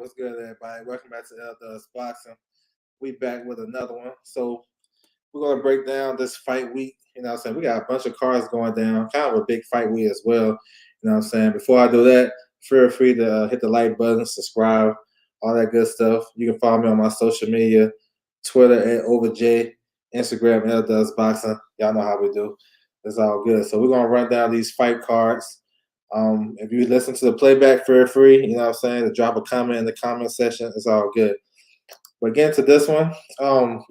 What's good, everybody? Welcome back to Does Boxing. We back with another one. So we're gonna break down this fight week. What I'm saying? We got a bunch of cards going down, kind of a big fight week as well. What I'm saying? Before I do that, feel free to hit the like button, subscribe, all that good stuff. You can follow me on my social media, Twitter at OverJ, Instagram at Does Boxing. Y'all know how we do. It's all good. So we're gonna run down these fight cards. If you listen to the playback, feel free, what I'm saying, to drop a comment in the comment section. It's all good. But getting to this one,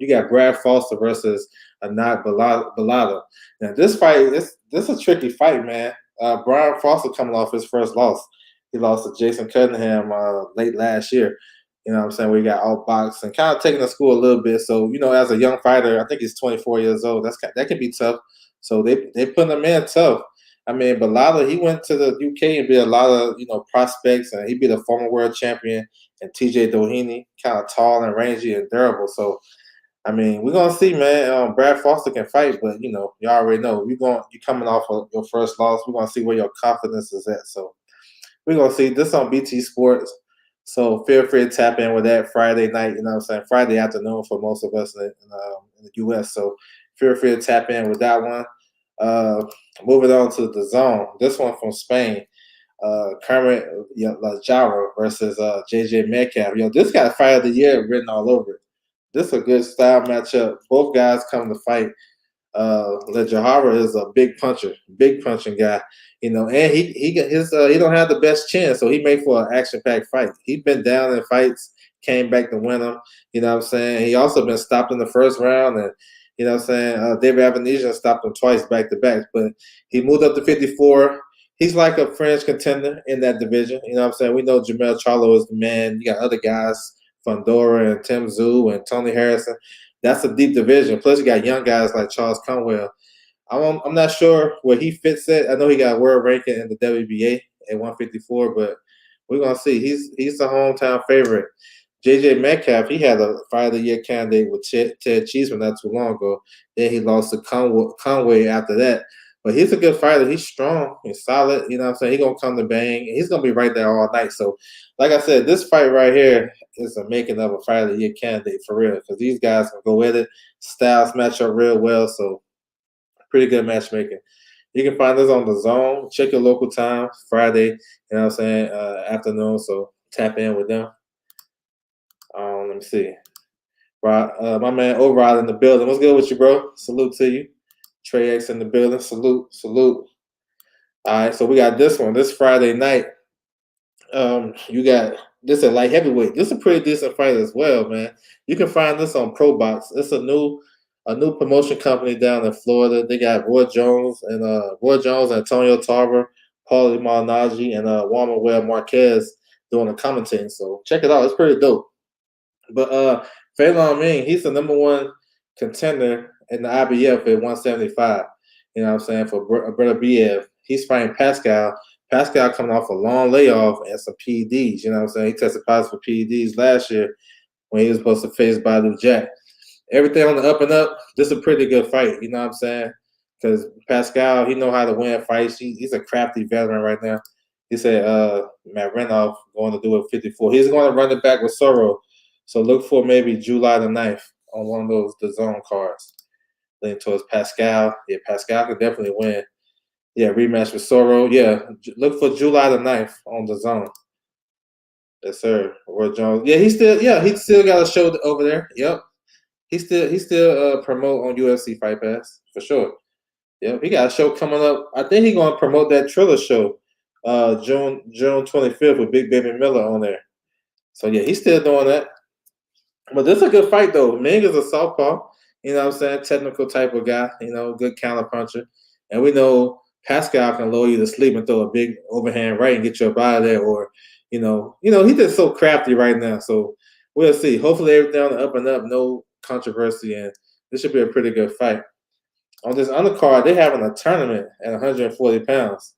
you got Brad Foster versus Anat Balada. Now, this fight, this is a tricky fight, man. Brian Foster coming off his first loss. He lost to Jason Cunningham late last year. What I'm saying? We got outboxed and kind of taking the school a little bit. So, as a young fighter, I think he's 24 years old. That can be tough. So they putting him in tough. I mean, Balada, he went to the UK and beat a lot of, prospects, and he beat a former world champion and TJ Doheny, kind of tall and rangy and durable. So, I mean, we're gonna see, man. Brad Foster can fight, but you already know you're coming off of your first loss. We're gonna see where your confidence is at. So we're gonna see this on BT Sports. So feel free to tap in with that Friday night. What I'm saying, Friday afternoon for most of us in the US. So feel free to tap in with that one. Moving on to the zone. This one from Spain. Kermit Lajara versus JJ Metcalf. This got Fight of the Year written all over it. This is a good style matchup. Both guys come to fight. Lajara is a big puncher, big punching guy. And he don't have the best chin, so he made for an action-packed fight. He's been down in fights, came back to win them. What I'm saying? He also been stopped in the first round, and what I'm saying? David Avanesian stopped him twice back-to-back, but he moved up to 54. He's like a fringe contender in that division. What I'm saying? We know Jamel Charlo is the man. You got other guys, Fundora and Tim Tszyu and Tony Harrison. That's a deep division. Plus, you got young guys like Charles Conwell. I'm not sure where he fits at. I know he got a world ranking in the WBA at 154, but we're going to see. He's the hometown favorite. JJ Metcalf, he had a Fight of the Year candidate with Ted Cheeseman not too long ago. Then he lost to Conway after that. But he's a good fighter. He's strong. He's solid. What I'm saying? He's going to come to bang. He's going to be right there all night. So, like I said, this fight right here is a making of a Fight of the Year candidate for real, because these guys can go with it. Styles match up real well. So, pretty good matchmaking. You can find this on the Zone. Check your local time, Friday, afternoon. So, tap in with them. Let me see. My man O'Rod in the building. What's good with you, bro? Salute to you. Trey X in the building. Salute. All right, so we got this one. This Friday night. You got this at light heavyweight. This is a pretty decent fight as well, man. You can find this on ProBox. It's a new promotion company down in Florida. They got Roy Jones, Antonio Tarver, Paulie Malignaggi, and Juan Manuel Marquez doing the commentating. So check it out. It's pretty dope. But Phelan Ming, he's the number one contender in the IBF at 175. What I'm saying, for Beterbiev. He's fighting Pascal. Pascal coming off a long layoff and some PEDs. What I'm saying? He tested positive for PEDs last year when he was supposed to face Badu Jack. Everything on the up and up. This is a pretty good fight. What I'm saying? Because Pascal, he know how to win fights. He's a crafty veteran right now. He said Matt Renoff going to do it 54. He's going to run it back with Soro. So look for maybe July the 9th on one of those DAZN cards. Leaning towards Pascal. Yeah, Pascal could definitely win. Yeah, rematch with Soro. Yeah, look for July the 9th on DAZN. Yes, sir. Roy Jones. Yeah, he still got a show over there. Yep. He still promote on UFC Fight Pass for sure. Yep, he got a show coming up. I think he's gonna promote that Triller show, June 25th with Big Baby Miller on there. So yeah, he's still doing that. But this is a good fight though. Ming is a southpaw. What I'm saying? Technical type of guy. Good counter puncher. And we know Pascal can lull you to sleep and throw a big overhand right and get you up out of there. Or, he's just so crafty right now. So we'll see. Hopefully everything on the up and up, no controversy, and this should be a pretty good fight. On this undercard, they're having a tournament at 140 pounds.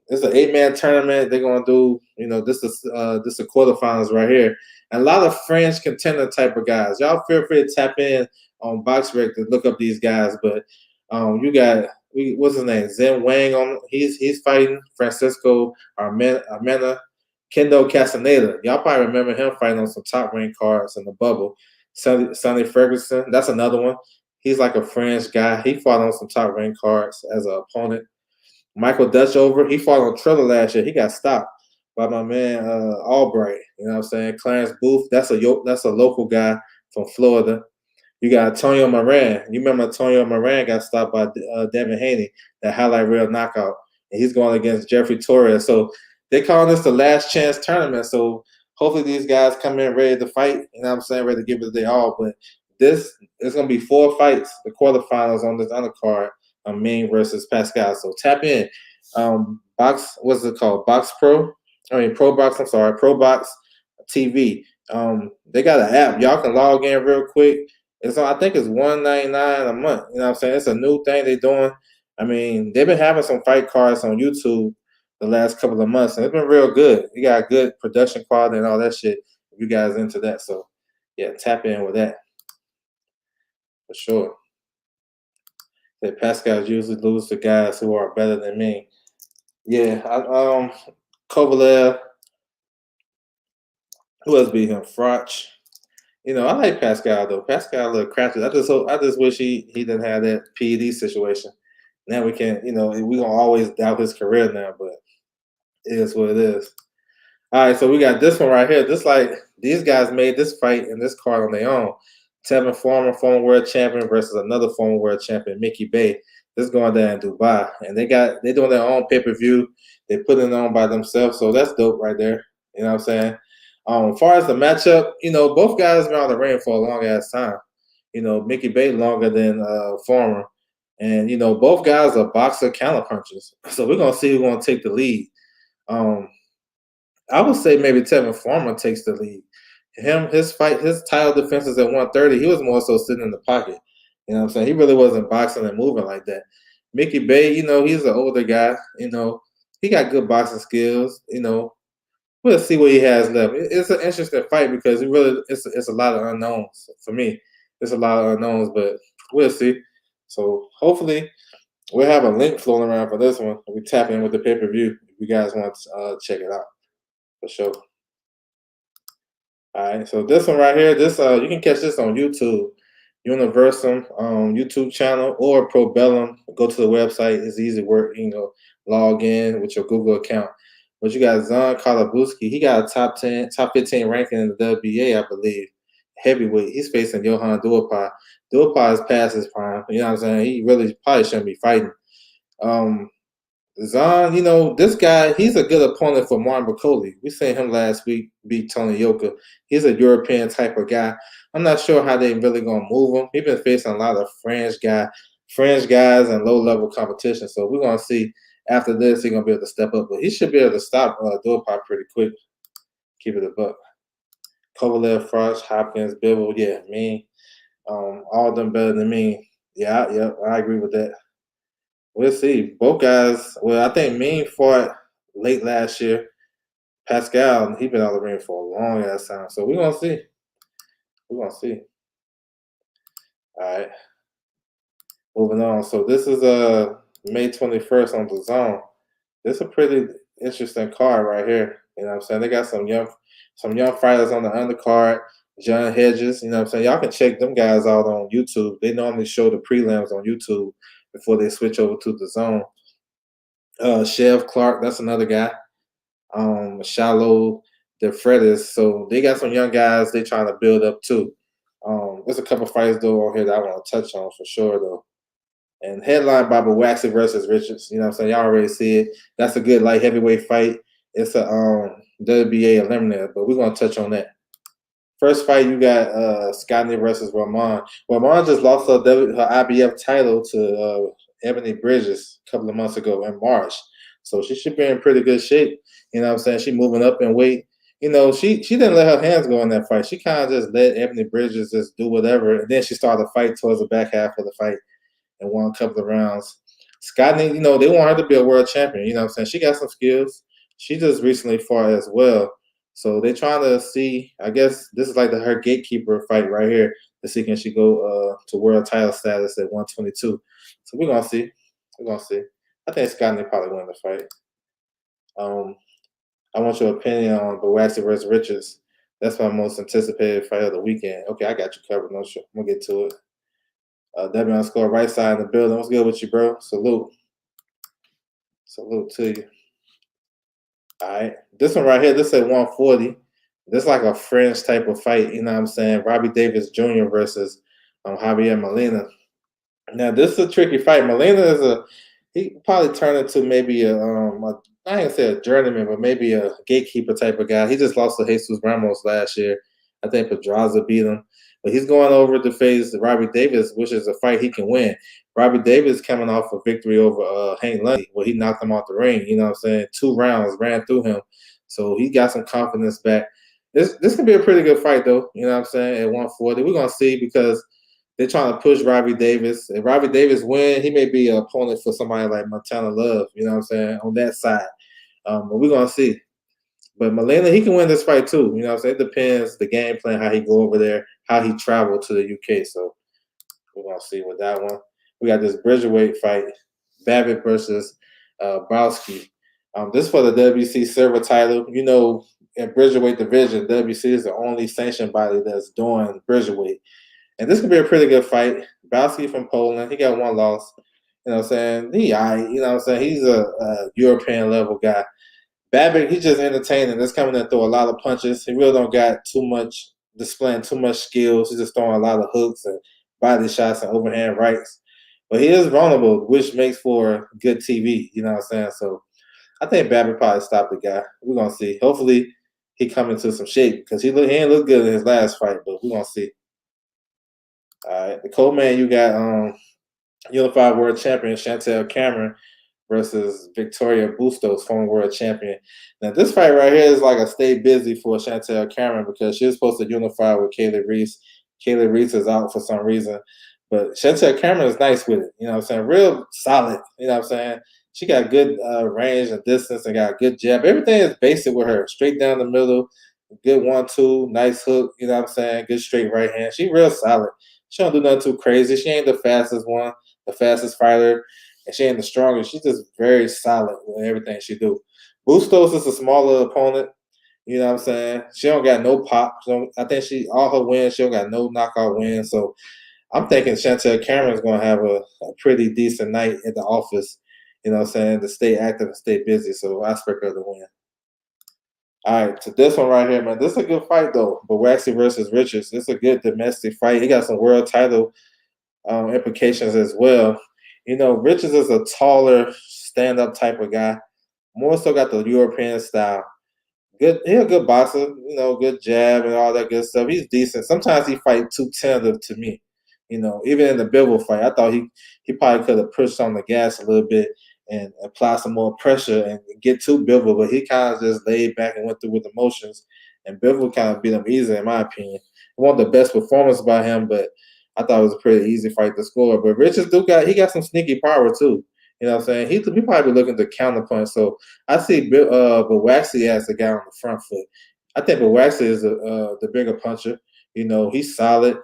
It's an 8-man tournament. They're gonna do, this is the quarterfinals right here. And a lot of French contender type of guys. Y'all feel free to tap in on BoxRec to look up these guys. But you got what's his name? Zen Wang on. He's fighting Francisco Armena. Kendo Castaneda. Y'all probably remember him fighting on some top ranked cards in the bubble. Sonny Ferguson, that's another one. He's like a French guy. He fought on some top ranked cards as an opponent. Michael Dutchover, he fought on Triller last year. He got stopped by my man Albright. You know what I'm saying? Clarence Booth, that's a local guy from Florida. You got Antonio Moran. You remember Antonio Moran got stopped by Devin Haney, that highlight reel knockout, and he's going against Jeffrey Torres. So they calling this the last chance tournament. So hopefully these guys come in ready to fight. You know what I'm saying? Ready to give it their all. But this is going to be 4 fights, the quarterfinals on this undercard. Ming versus Pascal. So tap in. What's it called? Pro Box. I'm sorry, Pro Box TV. They got an app. Y'all can log in real quick. I think it's $1.99 a month. You know what I'm saying? It's a new thing they're doing. I mean, they've been having some fight cards on YouTube the last couple of months, and it's been real good. You got good production quality and all that shit. If you guys into that, so yeah, tap in with that for sure. That Pascal usually lose to guys who are better than me. Yeah, Kovalev. Who else beat him? Froch. You know, I like Pascal though. Pascal a little crafty. I just wish he didn't have that PED situation. Now we can, we gonna always doubt his career now, but it is what it is. All right, so we got this one right here. This like these guys made this fight and this card on their own. Tevin Farmer, former world champion, versus another former world champion, Mickey Bey. This is going down in Dubai, and they're doing their own pay-per-view. They put it on by themselves, so that's dope right there. You know what I'm saying? As far as the matchup, both guys been on the ring for a long ass time. Mickey Bey longer than Farmer, and both guys are boxer counter punchers. So we're gonna see who's gonna take the lead. I would say maybe Tevin Farmer takes the lead. His title defense is at 130. He was more so sitting in the pocket. You know what I'm saying? He really wasn't boxing and moving like that. Mickey Bey, he's an older guy. He got good boxing skills. We'll see what he has left. It's an interesting fight because it's a lot of unknowns for me. It's a lot of unknowns, but we'll see. So hopefully we'll have a link floating around for this one. We tap in with the pay-per-view if you guys want to check it out. For sure. All right, so this one right here, you can catch this on YouTube, Universum YouTube channel, or Pro Bellum. Go to the website; it's easy work. Log in with your Google account. But you got Zon Kalabuski. He got a top 15 ranking in the WBA, I believe. Heavyweight. He's facing Johan Duhaupas. Duhaupas is past his prime. You know what I'm saying? He really probably shouldn't be fighting. Zon, this guy, he's a good opponent for Martin Bakole. We seen him last week beat Tony Yoka. He's a European type of guy. I'm not sure how they really gonna move him. He's been facing a lot of French guys and low-level competition. So we're gonna see after this he's gonna be able to step up. But he should be able to stop Duhaupas pretty quick. Keep it a buck. Kovalev, Froch, Hopkins, Bivol, yeah, me. All of them better than me. Yeah, I agree with that. We'll see. Both guys. Well, I think Mean fought late last year. Pascal, he been out of the ring for a long ass time. So we're gonna see. We're gonna see. All right. Moving on. So this is May 21st on the Zone. This is a pretty interesting card right here. You know what I'm saying? They got some young fighters on the undercard. John Hedges. You know what I'm saying? Y'all can check them guys out on YouTube. They normally show the prelims on YouTube before they switch over to the Zone. Chev Clark, that's another guy. Shallow DeFredis. So they got some young guys they trying to build up too. There's a couple fights though on here that I want to touch on for sure though. And headline Bobby Waxy versus Richards. You know what I'm saying? Y'all already see it. That's a good light heavyweight fight. It's a WBA eliminator, but we're gonna touch on that. First fight, you got Scotty versus Ramon. Ramon just lost her IBF title to Ebony Bridges a couple of months ago in March. So she should be in pretty good shape. You know what I'm saying? She moving up in weight. She didn't let her hands go in that fight. She kind of just let Ebony Bridges just do whatever. And then she started to fight towards the back half of the fight and won a couple of rounds. Scotty, they want her to be a world champion. You know what I'm saying? She got some skills. She just recently fought as well. So they're trying to see, I guess this is like her gatekeeper fight right here to see can she go to world title status at 122. So we're going to see. We're going to see. I think Scotty probably win the fight. I want your opinion on Boaxi versus Richards. That's my most anticipated fight of the weekend. Okay, I got you covered. No shit. I'm gonna get to it. W underscore right side in the building. What's good with you, bro? Salute. Salute to you. All right. This one right here, this at 140. This like a French type of fight, you know what I'm saying? Robbie Davis Jr. versus Javier Molina. Now this is a tricky fight. Molina is he probably turned into maybe I ain't gonna say a journeyman, but maybe a gatekeeper type of guy. He just lost to Jesus Ramos last year. I think Pedraza beat him. But he's going over to face Robbie Davis, which is a fight he can win. Robbie Davis coming off a victory over Hank Lundy, where he knocked him off the ring. You know what I'm saying? 2 rounds ran through him. So he got some confidence back. This can be a pretty good fight, though. You know what I'm saying? At 140. We're going to see because they're trying to push Robbie Davis. If Robbie Davis win, he may be an opponent for somebody like Montana Love, you know what I'm saying, on that side. But we're going to see. But Molina, he can win this fight too. You know what I'm saying? It depends the game plan, how he go over there, how he traveled to the UK. So we're going to see with that one. We got this Bridgerweight fight, Babbitt versus Browski. This for the WC silver title. You know, in Bridgerweight division, WC is the only sanctioned body that's doing Bridgerweight. And this could be a pretty good fight. Browski from Poland, he got 1 loss. You know what I'm saying? You know what I'm saying? He's a European level guy. Babbitt, he's just entertaining. That's coming in through a lot of punches. He really don't got too much, displaying too much skills. He's just throwing a lot of hooks and body shots and overhand rights. But he is vulnerable, which makes for good TV. You know what I'm saying? So I think Babbitt probably stopped the guy. We're going to see. Hopefully he come into some shape because he ain't look good in his last fight, but we're going to see. All right. The co-man, you got Unified World Champion Chantel Cameron versus Victoria Bustos, former world champion. Now, this fight right here is like a stay busy for Chantel Cameron because she was supposed to unify with Kaylee Reese. Kaylee Reese is out for some reason. But Chantel Cameron is nice with it. You know what I'm saying? Real solid. You know what I'm saying? She got good range and distance and got a good jab. Everything is basic with her. Straight down the middle, good 1-2, nice hook. You know what I'm saying? Good straight right hand. She real solid. She don't do nothing too crazy. She ain't the fastest one, the fastest fighter, and she ain't the strongest. She's just very solid with everything she do. Bustos is a smaller opponent. You know what I'm saying? She don't got no pop. I think all her wins, she don't got no knockout wins. So I'm thinking Chantel Cameron's gonna have a pretty decent night at the office. You know what I'm saying? To stay active and stay busy. So I expect her to win. All right, so this one right here, man. This is a good fight though. But Waxy versus Richards. This is a good domestic fight. He got some world title implications as well. You know, Richards is a taller, stand-up type of guy. More so got the European style. Good, he's a good boxer. You know, good jab and all that good stuff. He's decent. Sometimes he fight too tentative to me. You know, even in the Bivol fight, I thought he probably could have pushed on the gas a little bit and apply some more pressure and get to Bivol, but he kind of just laid back and went through with emotions. And Bivol kind of beat him easy, in my opinion. It wasn't the best performance by him, but I thought it was a pretty easy fight to score. But Richards he got some sneaky power too. You know what I'm saying? He probably looking to counterpunch. So I see Bawaxi as the guy on the front foot. I think Bawaxi is the bigger puncher. You know, he's solid.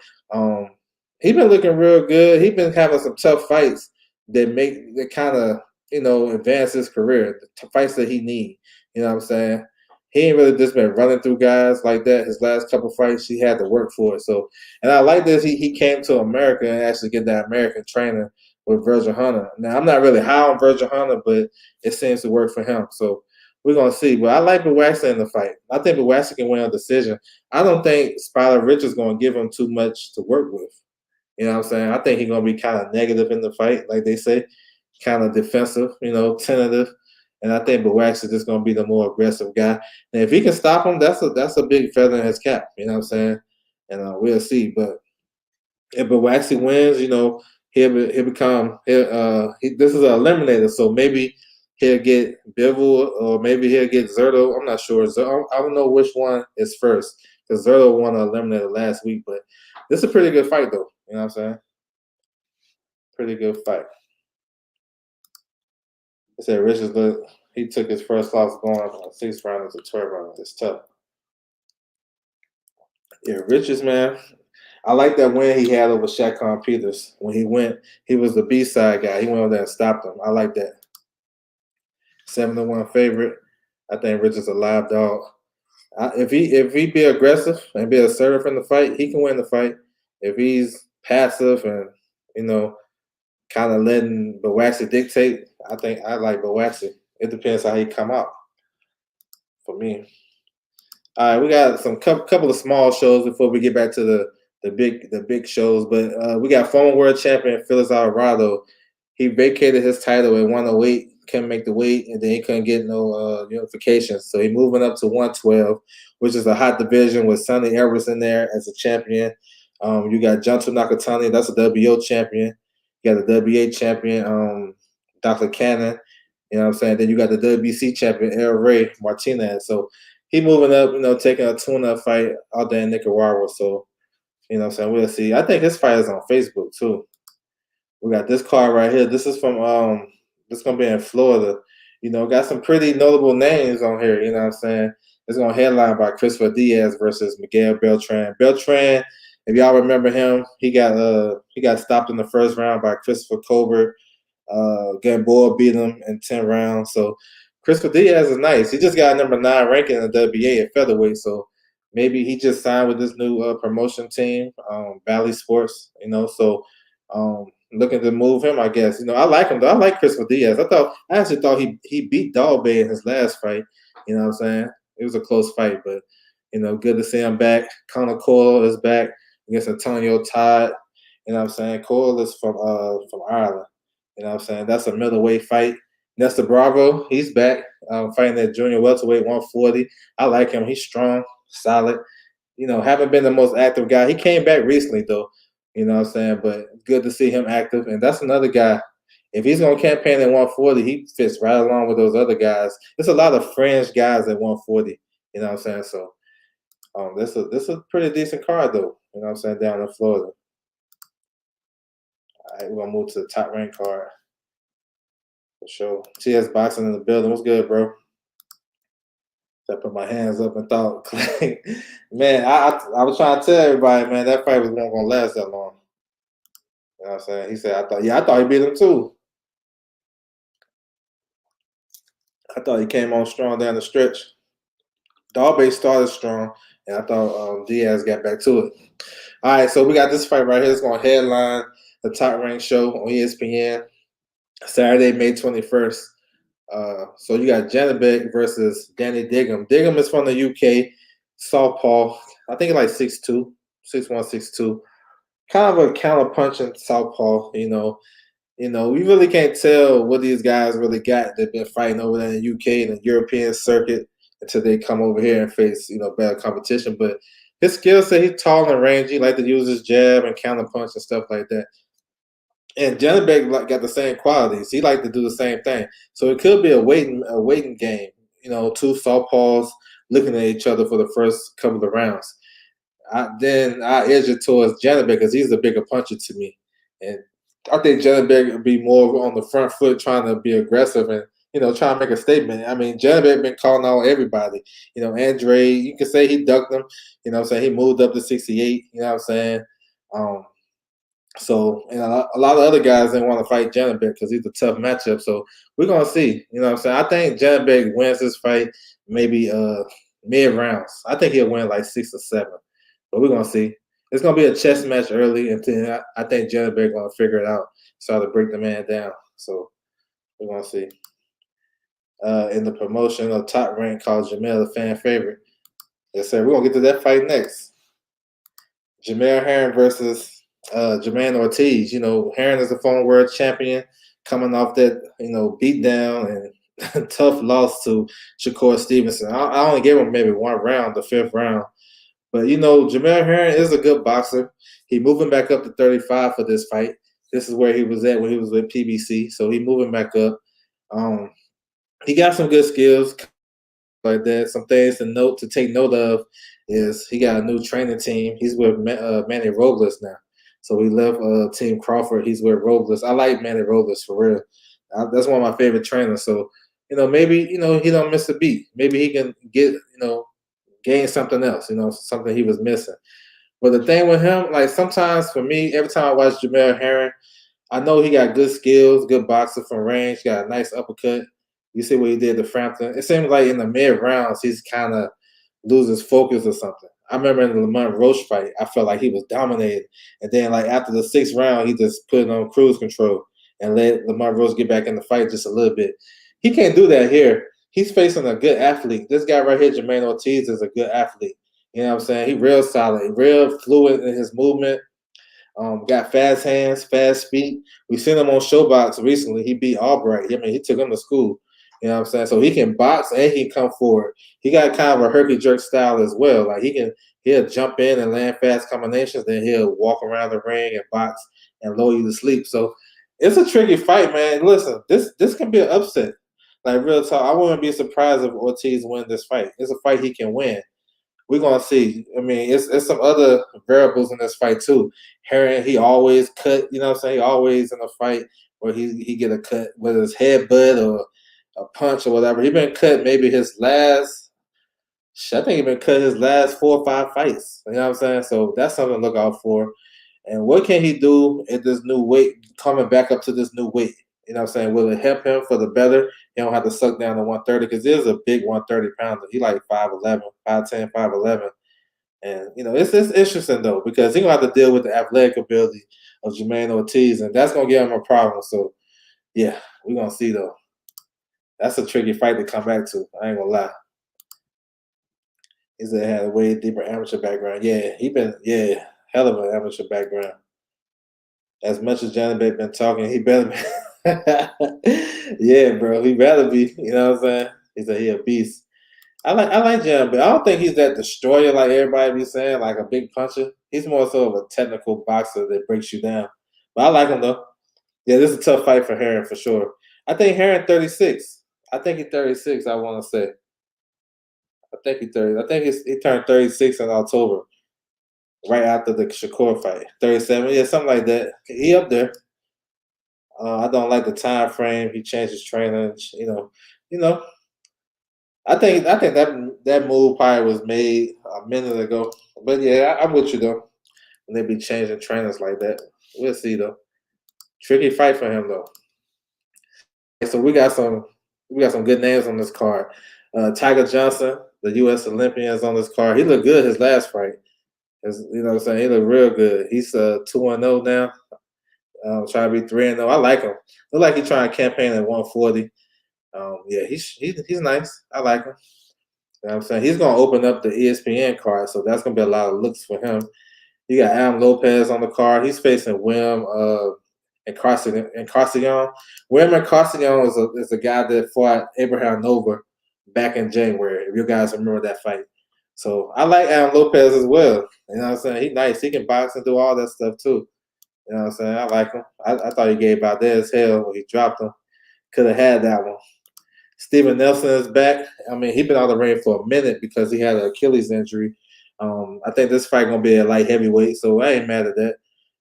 He been looking real good. He been having some tough fights that kind of advance his career. The fights that he need. You know what I'm saying? He ain't really just been running through guys like that. His last couple fights, he had to work for it. So, and I like this. He came to America and actually get that American training with Virgil Hunter. Now, I'm not really high on Virgil Hunter, but it seems to work for him. So we're gonna see. But I like Bawaxi in the fight. I think Bawaxi can win a decision. I don't think Spyler Richards gonna give him too much to work with. You know what I'm saying? I think he's gonna be kind of negative in the fight, like they say, kind of defensive, tentative. And I think Bawaxi is just gonna be the more aggressive guy. And if he can stop him, that's a big feather in his cap. You know what I'm saying? And we'll see. But if Bawaxi wins, he'll become this is an eliminator. So maybe he'll get Bivol or maybe he'll get Zerto. I'm not sure. I don't know which one is first because Zerto won an eliminator last week. But this is a pretty good fight, though. You know what I'm saying? Pretty good fight. I said Richards he took his first loss going from 6 rounds to 12 rounds. It's tough. Yeah, Richards, man. I like that win he had over Shaqon Peters. When he was the B-side guy. He went over there and stopped him. I like that. 7-1 favorite. I think Rich is a live dog. If he be aggressive and be assertive in the fight, he can win the fight. If he's passive and you know kind of letting Bawaxi dictate, I think I like Bawaxi. It depends how he come out for me. All right, we got some couple of small shows before we get back to the big shows. But we got former world champion Felix Alvarado. He vacated his title at 108, couldn't make the weight, and then he couldn't get no unifications. So he moving up to 112, which is a hot division with Sonny Everest in there as a champion. You got Junto Nakatani, that's a WO champion. You got the WA champion, Dr. Cannon. You know what I'm saying? Then you got the WBC champion, El Rey Martinez. So he moving up, taking a tune-up fight out there in Nicaragua. So, what I'm saying, we'll see. I think his fight is on Facebook too. We got this card right here. This is from this is gonna be in Florida. Got some pretty notable names on here, you know what I'm saying? It's gonna headline by Christopher Diaz versus Miguel Beltran. Beltran, if y'all remember him, he got stopped in the first round by Christopher Colbert. Gamboa beat him in 10 rounds. So Christopher Diaz is nice. He just got number 9 ranking in the WBA at featherweight. So maybe he just signed with this new promotion team, Valley Sports. So looking to move him, I guess. I like him though. I like Christopher Diaz. I actually thought he beat Dalbay in his last fight. You know what I'm saying? It was a close fight, but good to see him back. Conor Coyle is back against Antonio Todd. You know what I'm saying? Coyle is from Ireland. You know what I'm saying? That's a middleweight fight. Nestor Bravo, he's back fighting at junior welterweight 140. I like him. He's strong, solid. Haven't been the most active guy. He came back recently though. You know what I'm saying? But good to see him active. And that's another guy. If he's going to campaign at 140, he fits right along with those other guys. There's a lot of fringe guys at 140. You know what I'm saying? So this is a pretty decent card though. You know what I'm saying? Down in Florida. All right, we're going to move to the top rank card. For sure. TS Boxing in the building. What's good, bro? I put my hands up and thought, man, I was trying to tell everybody, man, that fight was not going to last that long. You know what I'm saying? He said, I thought he beat him too. I thought he came on strong down the stretch. Dalbay started strong, and I thought Diaz got back to it. All right, so we got this fight right here. It's going to headline the Top Rank show on ESPN Saturday, May 21st. So you got Janibek versus Danny Diggum. Diggum is from the UK, southpaw. I think like 6'2", 6'1", 6'2". Kind of a counter-punching southpaw, we really can't tell what these guys really got. They've been fighting over there in the UK and the European circuit until they come over here and face, better competition. But his skill set, he's tall and rangy, like to use his jab and counter-punch and stuff like that. And Janibek got the same qualities. He like to do the same thing. So it could be a waiting game. Two southpaws looking at each other for the first couple of rounds. Then I edge it towards Janibek because he's a bigger puncher to me. And I think Janibek would be more on the front foot trying to be aggressive and, trying to make a statement. I mean, Janibek been calling out everybody. Andre, you can say he ducked him. He moved up to 68. You know what I'm saying? So, and a lot of other guys didn't want to fight Janibek because he's a tough matchup. So we're gonna see. You know what I'm saying? I think Janibek wins this fight maybe mid rounds. I think he'll win like 6 or 7. But we're gonna see. It's gonna be a chess match early, and then I think Janibek gonna figure it out, try to break the man down. So we're gonna see. In the promotion of Top Rank called Jamel, the fan favorite. Yes, sir. We're gonna get to that fight next. Jamel Herring versus Jermaine Ortiz. Herring is a former world champion coming off that, beat down and tough loss to Shakur Stevenson. I only gave him maybe 1 round, the 5th round. But, Jamel Herring is a good boxer. He moving back up to 35 for this fight. This is where he was at when he was with PBC. So he moving back up. He got some good skills like that. Some things to take note of is he got a new training team. He's with Manny Robles now. So he left Team Crawford. He's with Robles. I like Manny Robles for real. That's one of my favorite trainers. So, maybe, he don't miss a beat. Maybe he can get, gain something else, something he was missing. But the thing with him, like sometimes for me, every time I watch Jamel Herring, I know he got good skills, good boxer from range, got a nice uppercut. You see what he did to Frampton. It seems like in the mid rounds he's kind of loses focus or something. I remember in the Lamont Roche fight, I felt like he was dominated, and then like after the sixth round, he just put it on cruise control and let Lamont Roche get back in the fight just a little bit. He can't do that here. He's facing a good athlete. This guy right here, Jermaine Ortiz, is a good athlete. You know what I'm saying? He real solid, real fluid in his movement. Got fast hands, fast feet. We seen him on Showbox recently. He beat Albright. I mean, he took him to school. You know what I'm saying? So he can box and he can come forward. He got kind of a herky jerk style as well. Like he'll jump in and land fast combinations, then he'll walk around the ring and box and lull you to sleep. So it's a tricky fight, man. Listen, this can be an upset. Like real talk, I wouldn't be surprised if Ortiz win this fight. It's a fight he can win. We're gonna see. I mean, it's some other variables in this fight too. Herring, he always cut. You know what I'm saying? He always in a fight where he get a cut, whether it's headbutt or a punch or whatever. He been cut maybe his last. I think he been cut his last 4 or 5 fights. You know what I'm saying? So that's something to look out for. And what can he do at this new weight, coming back up to this new weight? You know what I'm saying? Will it help him for the better? He don't have to suck down to 130 because there's a big 130 pounder. He like 5'11, 5'10, 5'11. And, you know, it's interesting, though, because he's going to have to deal with the athletic ability of Jermaine Ortiz, and that's going to give him a problem. So, yeah, we're going to see, though. That's a tricky fight to come back to. I ain't going to lie. He said he had a way deeper amateur background. Yeah, hell of an amateur background. As much as Johnny Bay been talking, he better be. Yeah, bro, he better be. You know what I'm saying? He said he a beast. I like Johnny Bay. I don't think he's that destroyer like everybody be saying, like a big puncher. He's more so of a technical boxer that breaks you down. But I like him though. Yeah, this is a tough fight for Herring for sure. I think Herring 36. I think he's 36. I want to say. I think he's 30. I think he turned 36 in October, right after the Shakur fight. 37, yeah, something like that. He up there. I don't like the time frame. He changed his training. You know. I think that move probably was made a minute ago. But yeah, I'm with you though. When they be changing trainers like that, we'll see though. Tricky fight for him though. So we got some good names on this card. Tiger Johnson, the U.S. Olympian, is on this card. He looked good his last fight. You know what I'm saying? He looked real good. He's 2-0 now. Trying to be 3-0. I like him. Look like he's trying to campaign at 140. Yeah, he's nice. I like him. You know what I'm saying? He's going to open up the ESPN card, so that's going to be a lot of looks for him. You got Adam Lopez on the card. He's facing William and Carcillon. William and Carcillon is a guy that fought Abraham Nova back in January, if you guys remember that fight. So I like Adam Lopez as well. You know what I'm saying? He's nice. He can box and do all that stuff too. You know what I'm saying? I like him. I thought he gave out there as hell when he dropped him. Could have had that one. Steven Nelson is back. I mean, he's been out of the ring for a minute because he had an Achilles injury. I think this fight gonna be a light heavyweight, so I ain't mad at that.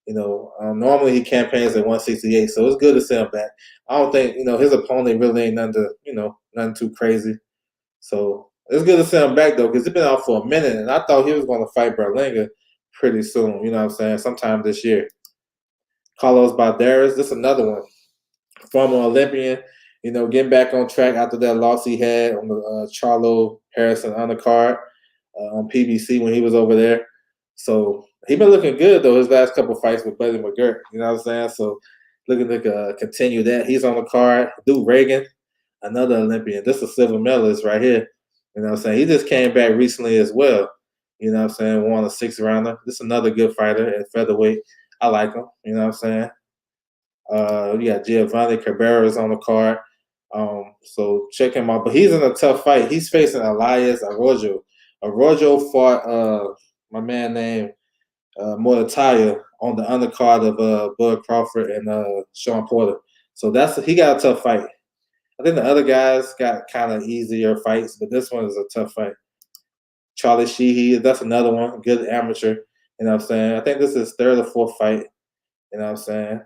Normally he campaigns at 168, so it's good to see him back. I don't think his opponent really ain't nothing too crazy. So it's good to see him back though, because he's been out for a minute, and I thought he was going to fight Berlanga pretty soon. You know what I'm saying? Sometime this year. Carlos Balderas, this is another one. Former Olympian, getting back on track after that loss he had on the Charlo Harrison undercard on PBC when he was over there. So he been looking good though his last couple fights with Buddy McGirt. You know what I'm saying? So looking to continue that. He's on the card. Duke Reagan, another Olympian. This is silver medalist right here. You know what I'm saying? He just came back recently as well. You know what I'm saying? Won a 6th rounder. This is another good fighter at featherweight. I like him. You know what I'm saying? You got Giovanni Cabrera's on the card. So check him out. But he's in a tough fight. He's facing Elias Arroyo. Arroyo fought my man named Morataya on the undercard of Bud Crawford and Sean Porter. So he got a tough fight. I think the other guys got kind of easier fights, but this one is a tough fight. Charlie Sheehy, that's another one. Good amateur. You know what I'm saying? I think this is his 3rd or 4th fight. You know what I'm saying?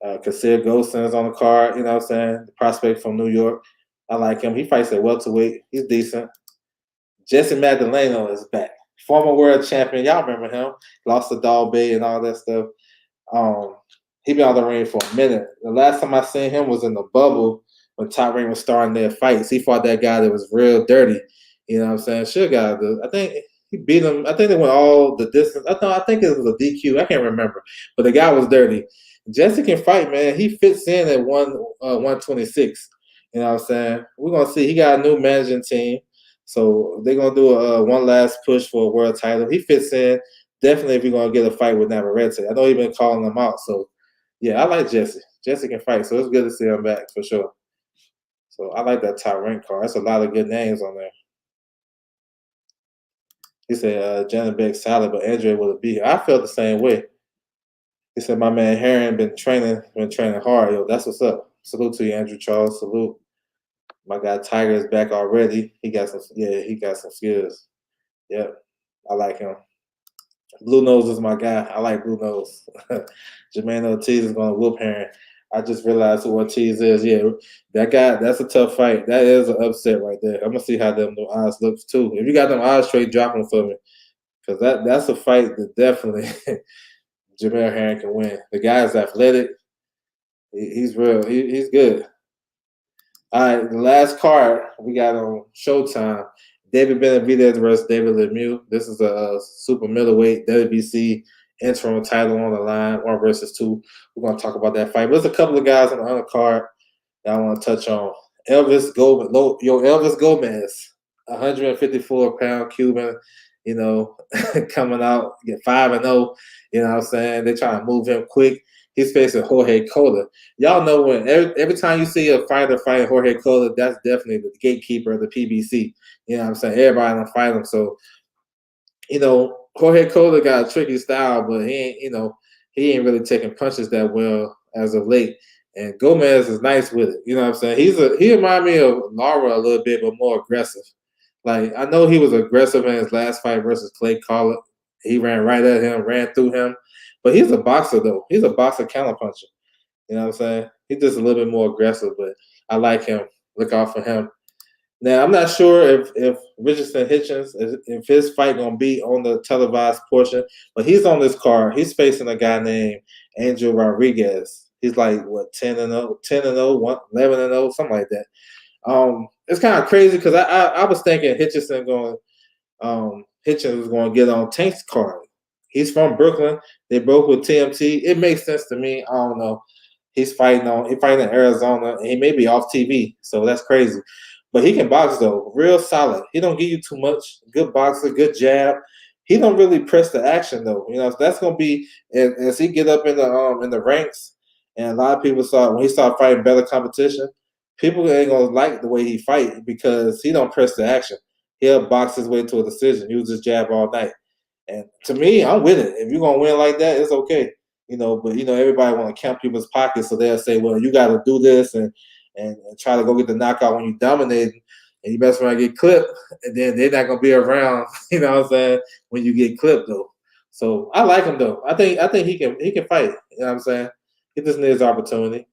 Kasir Golson is on the card. You know what I'm saying? The prospect from New York. I like him. He fights at welterweight. He's decent. Jesse Magdaleno is back. Former world champion. Y'all remember him. Lost to Dalby and all that stuff. He been on the ring for a minute. The last time I seen him was in the bubble when Top Rank was starting their fights. He fought that guy that was real dirty. You know what I'm saying? Sugar guy, I think he beat him. I think they went all the distance. I think it was a DQ. I can't remember, but the guy was dirty. Jesse can fight, man. He fits in at 126. You know what I'm saying? We're gonna see. He got a new managing team, so they're gonna do a one last push for a world title. He fits in definitely if we're gonna get a fight with Navarrete. I know he's been calling him out, so yeah, I like Jesse. Jesse can fight, so it's good to see him back for sure. So I like that Top Rank card. That's a lot of good names on there. He said Janabek solid, but Andre would have beat him. I felt the same way. He said my man Heron been training hard. Yo, that's what's up. Salute to you, Andrew Charles. Salute. My guy Tiger is back already. He got some skills. Yep. I like him. Blue Nose is my guy. I like Blue Nose. Jermaine Ortiz is gonna whoop Heron. I just realized who Ortiz is. Yeah, that guy, that's a tough fight. That is an upset right there. I'm gonna see how them odds looks too. If you got them odds straight, drop them for me. Because that's a fight that definitely Jamel Herring can win. The guy is athletic. He's real. He's good. All right, the last card we got on Showtime. David Benavidez versus David Lemieux. This is a super middleweight WBC interim title on the line, 1-2. We're going to talk about that fight. But there's a couple of guys on the undercard that I want to touch on. Elvis Gomez, 154-pound Cuban, coming out, get 5-0. You know what I'm saying? They're trying to move him quick. He's facing Jorge Cota. Y'all know when every time you see a fighter fighting Jorge Cota, that's definitely the gatekeeper of the PBC. You know what I'm saying? Everybody gonna fight him. So, Jorge Cota got a tricky style, but he ain't really taking punches that well as of late. And Gomez is nice with it. You know what I'm saying? He reminds me of Lara a little bit, but more aggressive. Like, I know he was aggressive in his last fight versus Clay Collard. He ran right at him, ran through him. But he's a boxer, though. He's a boxer counterpuncher. You know what I'm saying? He's just a little bit more aggressive, but I like him. Look out for him. Now, I'm not sure if Richardson Hitchens, if his fight going to be on the televised portion, but he's on this card. He's facing a guy named Angel Rodriguez. He's like, 10-0, 11-0, something like that. It's kind of crazy because I was thinking Hitchens was going to get on Tank's card. He's from Brooklyn. They broke with TMT. It makes sense to me. I don't know. He's fighting in Arizona. And he may be off TV, so that's crazy. But he can box though, real solid. He don't give you too much. Good boxer, good jab. He don't really press the action though. So that's gonna be as he get up in the ranks. And a lot of people when he started fighting better competition, people ain't gonna like the way he fight because he don't press the action. He'll box his way to a decision. Use his jab all night. And to me, I'm with it. If you're gonna win like that, it's okay. But everybody want to count people's pockets, so they'll say, "Well, you got to do this and try to go get the knockout when you dominate, and you best around get clipped, and then they're not gonna be around." You know what I'm saying? When you get clipped, though. So I like him though. I think he can fight. You know what I'm saying? He just needs opportunity.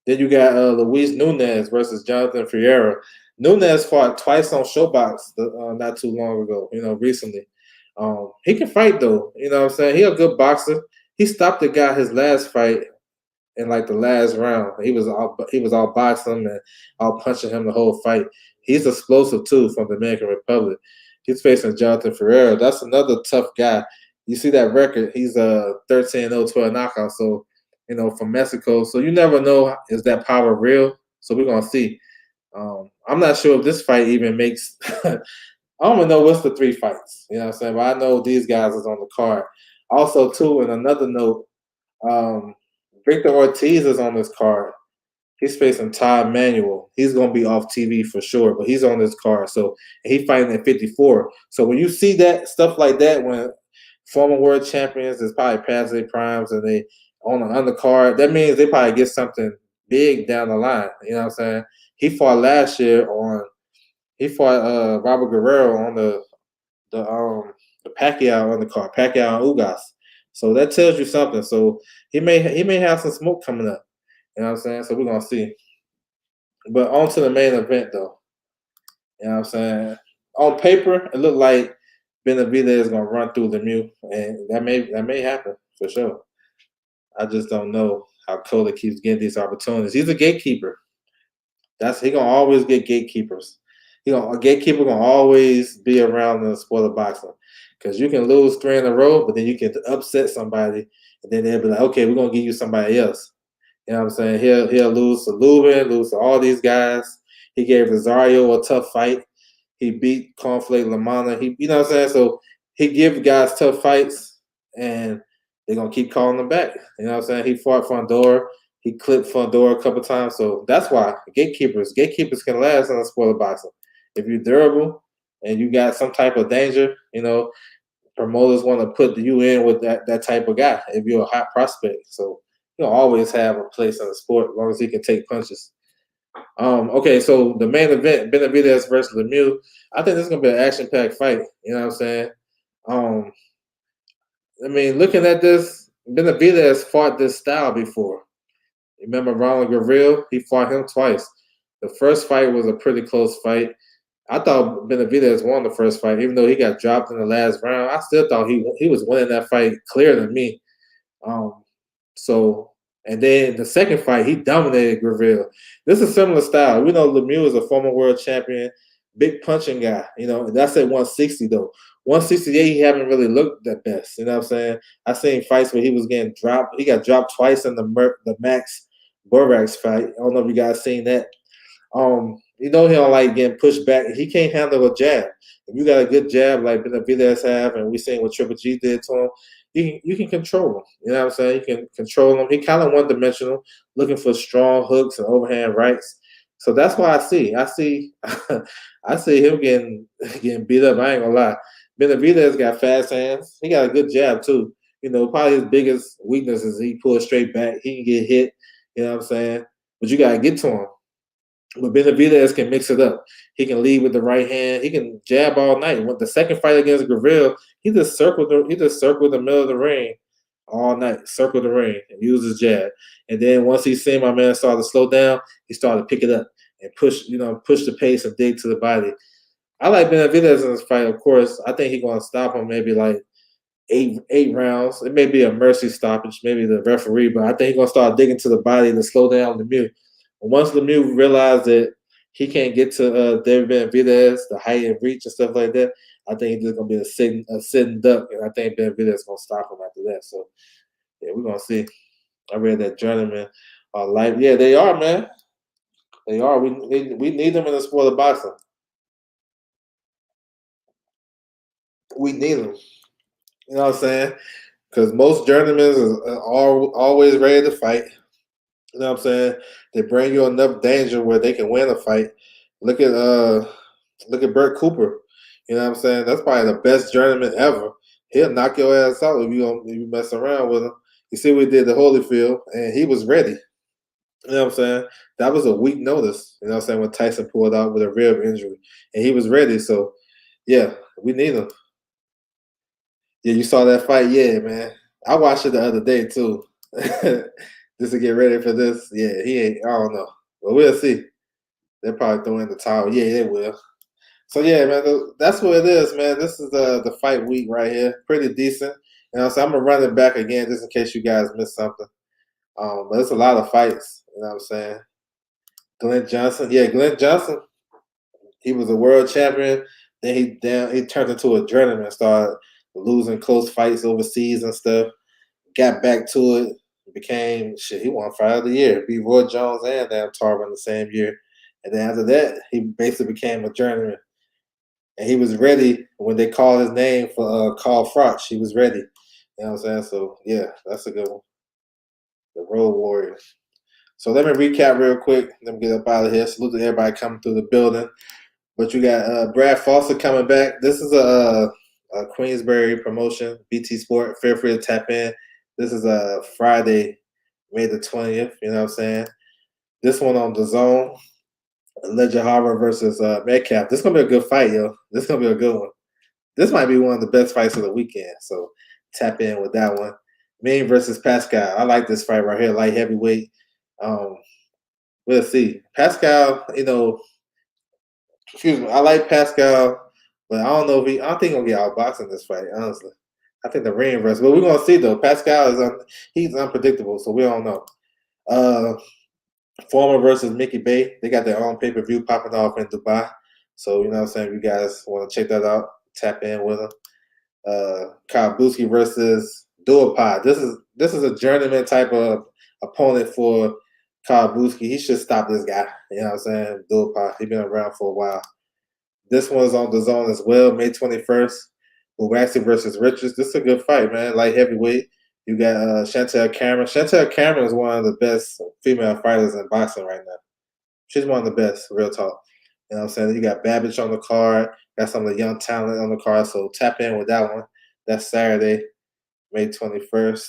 Then you got Luis Nunes versus Jonathan Ferreira. Nunes fought twice on ShoBox not too long ago, recently. He can fight, though. You know what I'm saying? He a good boxer. He stopped the guy his last fight in, like, the last round. He was all boxing and all punching him the whole fight. He's explosive, too, from the Dominican Republic. He's facing Jonathan Ferreira. That's another tough guy. You see that record. He's 13-0, 12 knockout. So, from Mexico. So you never know, is that power real? So we're going to see. I'm not sure if this fight even makes – I don't even know what's the 3 fights. You know what I'm saying? But I know these guys is on the card. Also, too, in another note, Victor Ortiz is on this card. He's facing Todd Manuel. He's going to be off TV for sure, but he's on this card. So he's fighting at 54. So when you see that, stuff like that, when former world champions is probably past their primes and they on the undercard, that means they probably get something big down the line. You know what I'm saying? He fought last year Robert Guerrero on the Pacquiao undercard, Pacquiao and Ugas. So that tells you something. So he may have some smoke coming up. You know what I'm saying? So we're gonna see. But on to the main event though. You know what I'm saying? On paper, it looked like Benavidez is gonna run through Lemieux, and that may happen for sure. I just don't know how Cody keeps getting these opportunities. He's a gatekeeper. He gonna always get gatekeepers. A gatekeeper gonna always be around the sport of boxing because you can lose 3 in a row, but then you can upset somebody, and then they'll be like, okay, we're gonna give you somebody else. You know what I'm saying? He'll lose to Lubin, lose to all these guys. He gave Rosario a tough fight. He beat Conflict Lamana. You know what I'm saying? So he give guys tough fights, and they're gonna keep calling him back. You know what I'm saying? He fought Fondor. He clipped Fondor a couple times. So that's why gatekeepers can last in the sport of boxing. If you're durable and you got some type of danger, promoters want to put you in with that type of guy if you're a hot prospect. So he'll always have a place in the sport as long as he can take punches. Okay, so the main event, Benavidez versus Lemieux. I think this is gonna be an action-packed fight. You know what I'm saying? Looking at this, Benavidez fought this style before. Remember Ronald Gavril? He fought him twice. The first fight was a pretty close fight. I thought Benavidez won the first fight, even though he got dropped in the last round. I still thought he was winning that fight clearer than me. And then the second fight, he dominated Gavril. This is a similar style. We know Lemieux is a former world champion, big punching guy. That's at 160 though. 168, he haven't really looked that best. You know what I'm saying? I seen fights where he was getting dropped. He got dropped twice in the Max Borax fight. I don't know if you guys seen that. He don't like getting pushed back. He can't handle a jab. If you got a good jab like Benavidez have, and we seen what Triple G did to him, you can control him. You know what I'm saying? You can control him. He kind of one-dimensional, looking for strong hooks and overhand rights. So that's why I see I see him getting beat up. I ain't gonna lie. Benavidez got fast hands. He got a good jab too. Probably his biggest weakness is he pulls straight back. He can get hit. You know what I'm saying? But you gotta get to him. But Benavidez can mix it up. He can lead with the right hand. He can jab all night. When the second fight against Gavril, he just circled the middle of the ring all night, circled the ring and used his jab. And then once he seen my man started to slow down, he started to pick it up and push the pace and dig to the body. I like Benavidez in this fight, of course. I think he's gonna stop him maybe like eight rounds. It may be a mercy stoppage, maybe the referee, but I think he's gonna start digging to the body to slow down Lemieux. Once Lemieux realized that he can't get to David Benavidez, the height and reach and stuff like that, I think he's just gonna be a sitting duck, and I think Benavidez gonna stop him after that. So yeah, we're gonna see. I read that journeyman are light. Yeah, they are, man. They are. We need them in the sport of boxing. We need them. You know what I'm saying? Because most journeymen are always ready to fight. You know what I'm saying? They bring you enough danger where they can win a fight. Look at Bert Cooper. You know what I'm saying? That's probably the best journeyman ever. He'll knock your ass out if you mess around with him. You see what he did to Holyfield, and he was ready. You know what I'm saying? That was a weak notice. You know what I'm saying? When Tyson pulled out with a rib injury, and he was ready. So, yeah, we need him. Yeah, you saw that fight? Yeah, man. I watched it the other day too. Just to get ready for this. Yeah, he ain't. I don't know. But we'll see. They'll probably throw in the towel. Yeah, they will. So yeah, man, that's what it is, man. This is the fight week right here. Pretty decent. So I'm gonna run it back again just in case you guys missed something. But it's a lot of fights. You know what I'm saying? Glenn Johnson. Yeah, Glenn Johnson. He was a world champion. Then he turned into a journeyman, started losing close fights overseas and stuff. Got back to it. Became he won fight of the year. Beat Roy Jones and Dan Tarver the same year. And then after that, he basically became a journeyman. And he was ready when they called his name for Carl Froch. He was ready. You know what I'm saying? So yeah, that's a good one. The Road Warriors. So let me recap real quick. Let me get up out of here. Salute to everybody coming through the building. But you got Brad Foster coming back. This is a Queensberry promotion, BT Sport. Feel free to tap in. This is a Friday, May the 20th. You know what I'm saying? This one on the Zone. Ledger Harbor versus Metcalf. This is going to be a good fight, yo. This is going to be a good one. This might be one of the best fights of the weekend. So tap in with that one. Mean versus Pascal. I like this fight right here, light heavyweight. We'll see. Pascal, excuse me. I like Pascal, but I don't know if I don't think he's gonna get outboxed in this fight. Honestly, I think the ring versus. But we're gonna see though. Pascal he's unpredictable, so we don't know. Uh, Former versus Mickey Bay. They got their own pay-per-view popping off in Dubai. So, you know what I'm saying? If you guys want to check that out, tap in with them. Kyle Buski versus Duopod. This is a journeyman type of opponent for Kyle Buski. He should stop this guy. You know what I'm saying? Duopod. He's been around for a while. This one's on the zone as well, May 21st. Waxy versus Richards. This is a good fight, man. Light heavyweight. You got Chantel Cameron. Chantel Cameron is one of the best female fighters in boxing right now. She's one of the best, real talk. You know what I'm saying? You got Babbage on the card. Got some of the young talent on the card. So tap in with that one. That's Saturday, May 21st.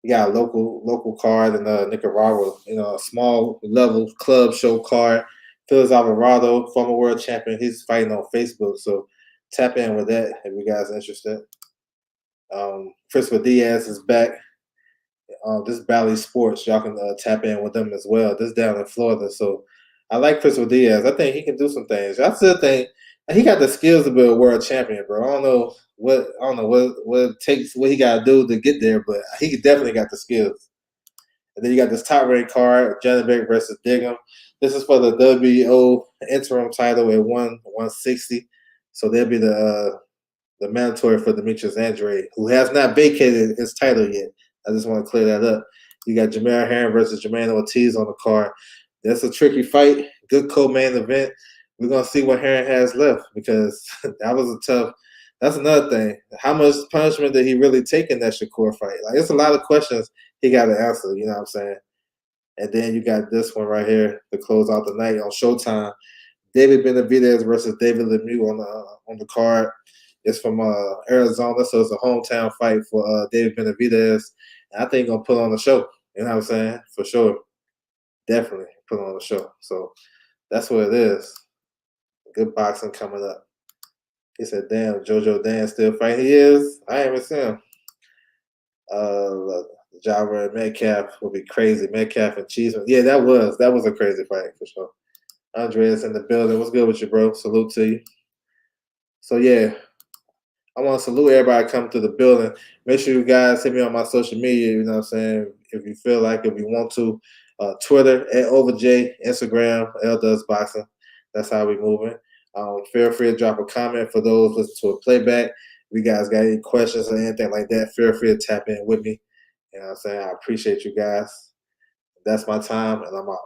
You got a local card in Nicaragua. You know, a small level club show card. Phillips Alvarado, former world champion. He's fighting on Facebook. So tap in with that if you guys are interested. Christopher Diaz is back. This Bally Sports, y'all can tap in with them as well. This down in Florida, so I like Christopher Diaz. I think he can do some things. I still think he got the skills to be a world champion, bro. I don't know what it takes, what he got to do to get there, but he definitely got the skills. And then you got this top ranked card, Janibek versus Diggum. This is for the WBO interim title at 160. So they'll be the mandatory for Demetrius Andrade, who has not vacated his title yet. I just want to clear that up. You got Jamel Herring versus Jermaine Ortiz on the card. That's a tricky fight. Good co-main event. We're gonna see what Herring has left because that was a tough. That's another thing. How much punishment did he really take in that Shakur fight? Like, it's a lot of questions he got to answer. You know what I'm saying? And then you got this one right here to close out the night on Showtime. David Benavidez versus David Lemieux on the card. It's from Arizona, so it's a hometown fight for David Benavidez. And I think he's gonna put on the show. You know what I'm saying? For sure. Definitely put on the show. So that's what it is. Good boxing coming up. He said, damn, JoJo Dan still fighting. He is. I haven't seen him. Java and Metcalf will be crazy. Metcalf and Cheeseman. Yeah, that was a crazy fight for sure. Andreas in the building. What's good with you, bro? Salute to you. So yeah, I want to salute everybody coming to the building. Make sure you guys hit me on my social media. You know what I'm saying? If you feel like, if you want to, Twitter at OverJ, Instagram L Does Boxing. That's how we moving. Feel free to drop a comment for those listening to a playback. If you guys got any questions or anything like that, feel free to tap in with me. You know what I'm saying? I appreciate you guys. That's my time, and I'm out.